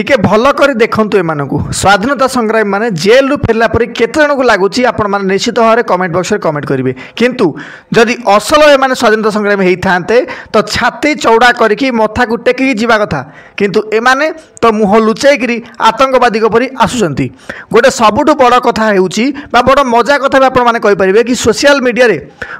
टिके भल कर देखु एमानकु स्वाधीनता संग्रामी माने जेल रु फेरला परि केते जन को लागुची आपण माने निश्चित भाव कमेंट बॉक्स रे कमेंट करिवे। किंतु जदि असल एमाने स्वाधीनता संग्रामी हेई थांते तो छाती चौड़ा करके मथा को टेकी जीवा कथा, किंतु एमाने तो मुह लुचाई करी आतंकवादी परी आसुचंती। गोटे सबुठु बड़ कथा हेउची बा बड़ मजा कथा भी आपण माने कहि परिबे कि सोशल मीडिया रे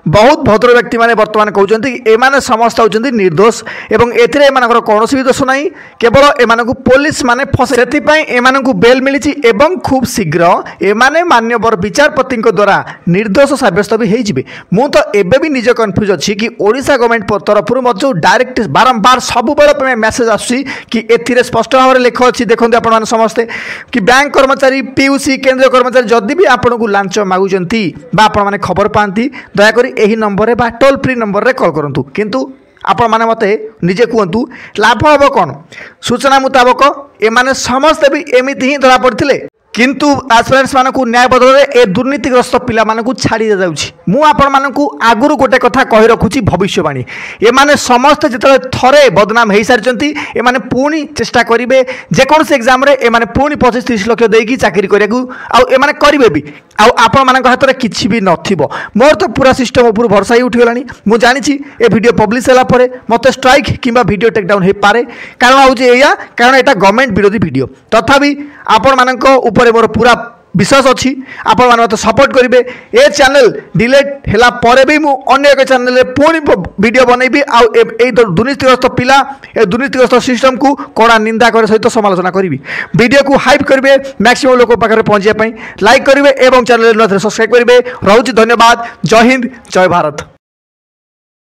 बहुत भद्र व्यक्ति माने वर्तमान कहउचंती कि एमाने समस्त होचंती निर्दोष एवं एथिरे एमानकर कोनोसी भी दोष नाही, केवल एमानकु पुलिस माने फसे सेतिपई एमानकु बेल मिलिछि एवं खूब शीघ्र एमाने मान्यवर विचारपति द्वारा निर्दोष साब्यस्त भी हो जिवे। मु तो एबे भी निज कन्फ्यूज अच्छी कि ओडिशा गवर्नमेंट तरफ जो डायरेक्ट बारंबार सब बेले मेसेज आसुची कि एथिरे स्पष्ट भाव में लेख अच्छी देखते आपण समस्ते कि बैंक कर्मचारी पीयूसी केंद्रीय कर्मचारी जदि भी आपन को लांच मागुचंती बा आपण माने खबर पाती दयाकोरी एही नंबर रे बा टोल फ्री नंबर रे कॉल करंतु। किंतु आपण माने मते निजे कहतु लाभ हम कौन? सूचना मुताबक एमाने समस्ते भी एमिति ही धरा पड़थिले, किंतु एस्पिरेंट्स मानकु न्याय बदल ए दुर्नीतिग्रस्त पिला मानकु छाड़ी जाउछि। मु आपण मानकु आगुरु गोटे कथा कहि रखुछि भविष्यवाणी, एमाने समस्त जतले थरे बदनाम हेई सारिचंती एमाने पुणी चेष्टा करिवे जेकोनसे एग्जाम रे एमाने पुणी 25-30 लाख देकी चाकरी करियाकु आउ एमाने करिवे भी आउ आपण मानक हाथ रे किछि भी नथिबो। मोर तो पूरा सिस्टम ऊपर भरसा ही उठिगलानी। मु जानिछि ए वीडियो पब्लिश होला परे मते स्ट्राइक किंबा वीडियो टेक डाउन हे पारे, कारण होउछि एया कारण एटा गवर्नमेंट विरोधी वीडियो। तथापि आपण मानक ऊपर मोर पूरा विश्वास अच्छी आपण माने मते सपोर्ट करिवे। ए चैनल डिलीट हैला परे भी मु अन्य एक चैनल रे पुणी वीडियो बनैबी आउ ए दुर्नीतिग्रस्त पिला ए दुर्नीतिग्रस्त सिस्टम को कड़ा निंदा करे सहित समालोचना करिवि। वीडियो को हाइप करिवे, मैक्सिमम लोक पाखरे पहुंचिया पई लाइक करिवे एवं चैनल रे सब्सक्राइब करिवे। रहउछि धन्यवाद। जय हिंद, जय भारत।